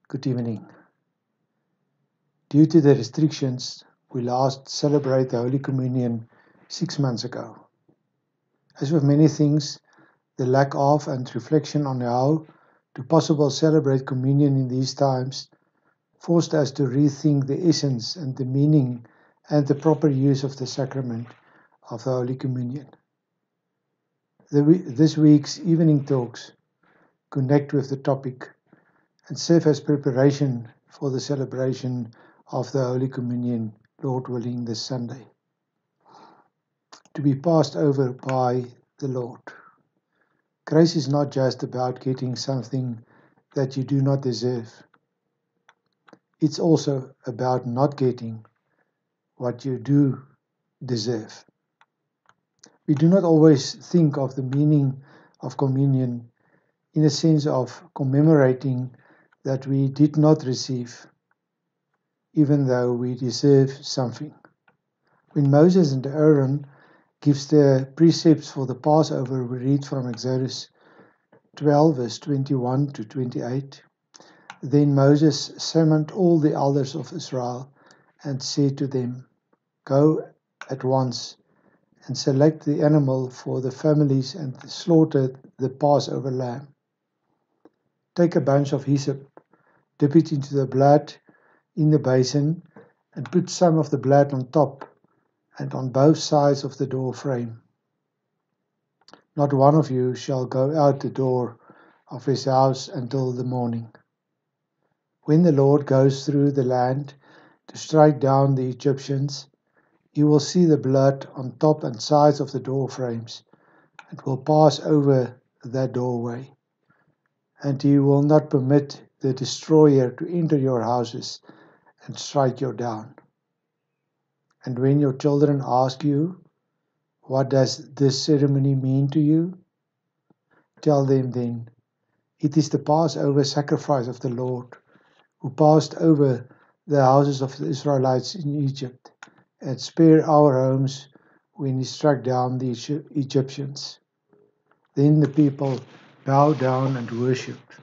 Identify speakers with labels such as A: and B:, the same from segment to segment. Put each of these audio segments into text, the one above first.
A: Good evening. Due to the restrictions, we last celebrated the Holy Communion 6 months ago. As with many things, the lack of and reflection on how to possibly celebrate communion in these times forced us to rethink the essence and the meaning and the proper use of the sacrament of the Holy Communion. This week's evening talks connect with the topic and serve as preparation for the celebration of the Holy Communion, Lord willing, this Sunday, to be passed over by the Lord. Grace is not just about getting something that you do not deserve. It's also about not getting what you do deserve. We do not always think of the meaning of communion in a sense of commemorating that we did not receive, even though we deserve something. When Moses and Aaron gives the precepts for the Passover, we read from Exodus 12, verse 21 to 28. Then Moses summoned all the elders of Israel and said to them, "Go at once and select the animal for the families and slaughter the Passover lamb. Take a bunch of hyssop, dip it into the blood in the basin, and put some of the blood on top and on both sides of the door frame. Not one of you shall go out the door of his house until the morning. When the Lord goes through the land to strike down the Egyptians, he will see the blood on top and sides of the door frames and will pass over that doorway. And he will not permit the destroyer to enter your houses and strike you down. And when your children ask you, 'What does this ceremony mean to you?' tell them then, 'It is the Passover sacrifice of the Lord, who passed over the houses of the Israelites in Egypt and spared our homes when he struck down the Egyptians.' Then the people bowed down and worshipped.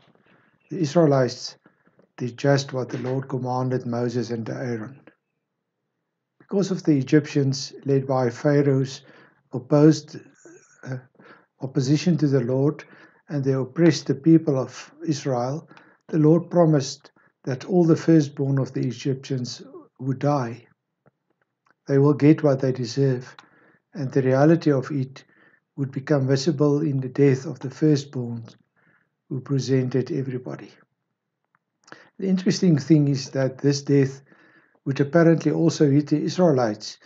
A: The Israelites did just what the Lord commanded Moses and Aaron. Because of the Egyptians, led by Pharaoh's opposition to the Lord, and they oppressed the people of Israel, the Lord promised that all the firstborn of the Egyptians would die. They will get what they deserve, and the reality of it would become visible in the death of the firstborn who presented everybody. The interesting thing is that this death would apparently also hit the Israelites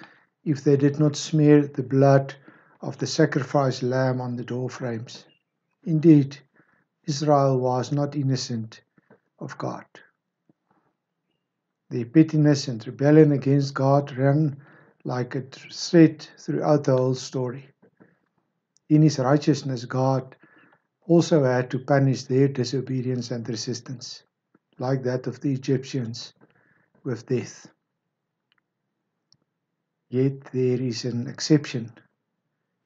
A: if they did not smear the blood of the sacrificed lamb on the door frames. Indeed, Israel was not innocent of God. Their pettiness and rebellion against God ran like a thread throughout the whole story. In his righteousness, God also had to punish their disobedience and resistance, like that of the Egyptians, with death. Yet there is an exception.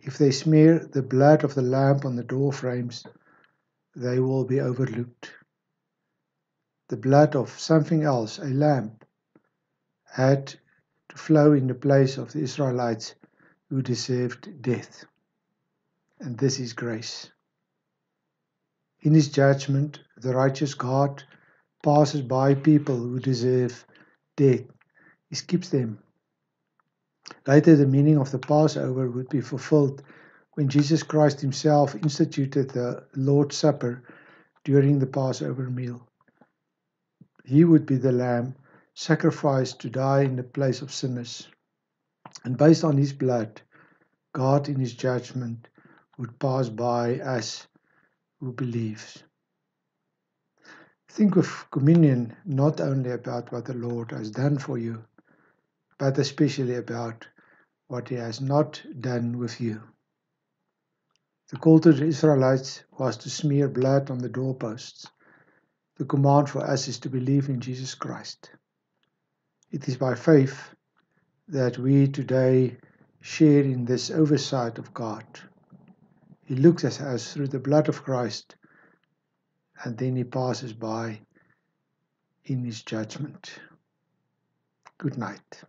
A: If they smear the blood of the lamb on the door frames, they will be overlooked. The blood of something else, a lamb, had to flow in the place of the Israelites who deserved death. And this is grace. In his judgment, the righteous God passes by people who deserve death. He skips them. Later, the meaning of the Passover would be fulfilled when Jesus Christ himself instituted the Lord's Supper during the Passover meal. He would be the lamb sacrificed to die in the place of sinners. And based on his blood, God in his judgment would pass by us who believes. Think of communion not only about what the Lord has done for you, but especially about what he has not done with you. The call to the Israelites was to smear blood on the doorposts. The command for us is to believe in Jesus Christ. It is by faith that we today share in this oversight of God. He looks at us through the blood of Christ, and then he passes by in his judgment. Good night.